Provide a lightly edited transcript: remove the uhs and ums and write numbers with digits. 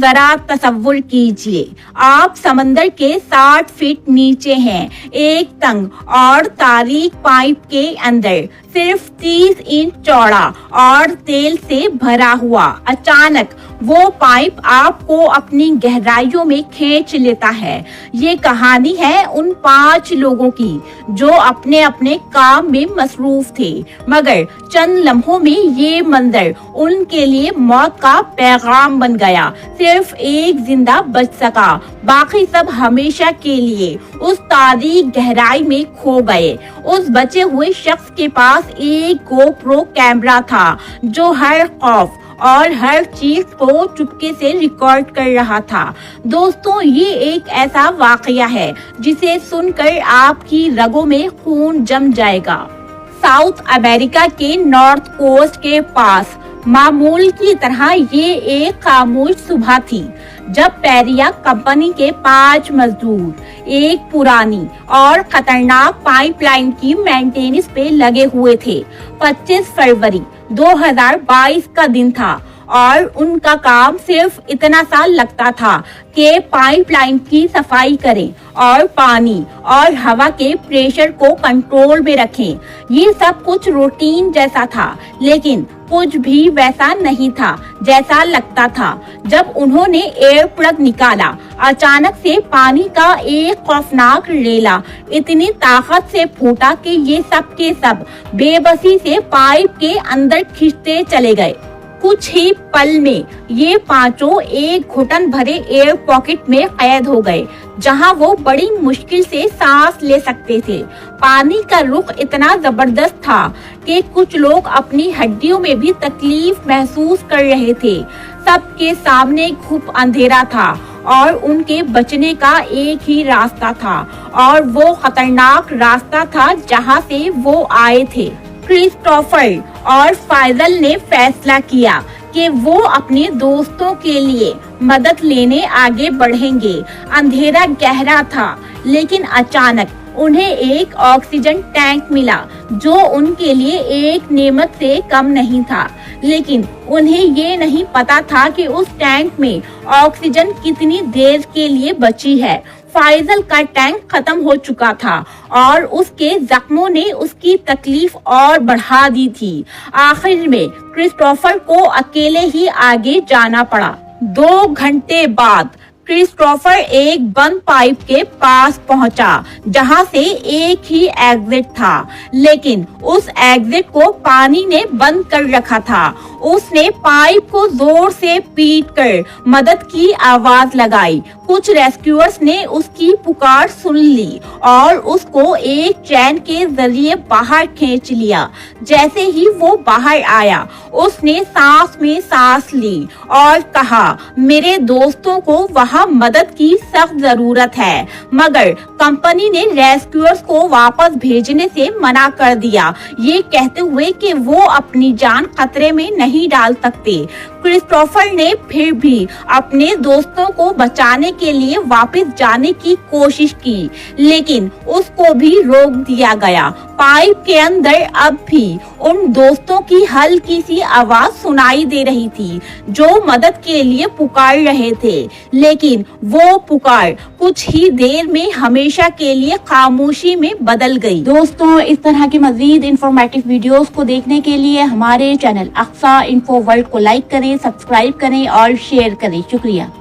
जरा तसव्वुर कीजिए, आप समंदर के 60 फीट नीचे हैं, एक तंग और तारीक पाइप के अंदर सिर्फ 30 इंच चौड़ा और तेल से भरा हुआ। अचानक वो पाइप आपको अपनी गहराइयों में खींच लेता है। ये कहानी है उन 5 लोगों की जो अपने अपने काम में मसरूफ थे, मगर चंद लम्हों में ये मंजर उनके लिए मौत का पैगाम बन गया। सिर्फ एक जिंदा बच सका, बाकी सब हमेशा के लिए उस तारीक गहराई में खो गए। उस बचे हुए शख्स के पास एक गोप्रो कैमरा था जो हर खौफ और हर चीज को चुपके से रिकॉर्ड कर रहा था। दोस्तों, ये एक ऐसा वाकया है जिसे सुनकर आपकी रगों में खून जम जाएगा। साउथ अमेरिका के नॉर्थ कोस्ट के पास मामूल की तरह ये एक खामोश सुबह थी जब पेरिया कंपनी के 5 मजदूर एक पुरानी और खतरनाक पाइपलाइन की मेंटेनेंस पे लगे हुए थे। 25 फरवरी 2022 का दिन था और उनका काम सिर्फ इतना सा लगता था कि पाइपलाइन की सफाई करें और पानी और हवा के प्रेशर को कंट्रोल में रखें। ये सब कुछ रूटीन जैसा था, लेकिन कुछ भी वैसा नहीं था जैसा लगता था। जब उन्होंने एयर प्लग निकाला, अचानक से पानी का एक खौफनाक रेला इतनी ताकत से फूटा कि ये सब के सब बेबसी से पाइप के अंदर खींचते चले गए। कुछ ही पल में ये 5 एक घुटन भरे एयर पॉकेट में कैद हो गए, जहां वो बड़ी मुश्किल से सांस ले सकते थे। पानी का रुख इतना जबरदस्त था कि कुछ लोग अपनी हड्डियों में भी तकलीफ महसूस कर रहे थे। सबके सामने खूब अंधेरा था और उनके बचने का एक ही रास्ता था, और वो खतरनाक रास्ता था जहां से वो आए थे। क्रिस्टोफर और फाइजल ने फैसला किया कि वो अपने दोस्तों के लिए मदद लेने आगे बढ़ेंगे। अंधेरा गहरा था, लेकिन अचानक उन्हें एक ऑक्सीजन टैंक मिला जो उनके लिए एक नेमत से कम नहीं था। लेकिन उन्हें ये नहीं पता था कि उस टैंक में ऑक्सीजन कितनी देर के लिए बची है। फाइजल का टैंक खत्म हो चुका था और उसके जख्मों ने उसकी तकलीफ और बढ़ा दी थी। आखिर में क्रिस्टोफर को अकेले ही आगे जाना पड़ा। 2 घंटे बाद क्रिस्टोफर एक बंद पाइप के पास पहुंचा, जहां से एक ही एग्जिट था, लेकिन उस एग्जिट को पानी ने बंद कर रखा था। उसने पाइप को जोर से पीटकर मदद की आवाज लगाई। कुछ रेस्क्यूअर्स ने उसकी पुकार सुन ली और उसको एक चैन के जरिए बाहर खींच लिया। जैसे ही वो बाहर आया, उसने सांस में सांस ली और कहा, मेरे दोस्तों को वहाँ मदद की सख्त जरूरत है। मगर कंपनी ने रेस्क्यूअर्स को वापस भेजने से मना कर दिया, ये कहते हुए कि वो अपनी जान खतरे में नहीं डाल सकते। क्रिस्टोफर ने फिर भी अपने दोस्तों को बचाने के लिए वापस जाने की कोशिश की, लेकिन उसको भी रोक दिया गया। पाइप के अंदर अब भी उन दोस्तों की हल्की सी आवाज सुनाई दे रही थी जो मदद के लिए पुकार रहे थे, लेकिन वो पुकार कुछ ही देर में हमेशा के लिए खामोशी में बदल गई। दोस्तों, इस तरह के मजीद इंफॉर्मेटिव वीडियोस को देखने के लिए हमारे चैनल अक्सा इन्फो वर्ल्ड को लाइक करें, सब्सक्राइब करें और शेयर करें। शुक्रिया।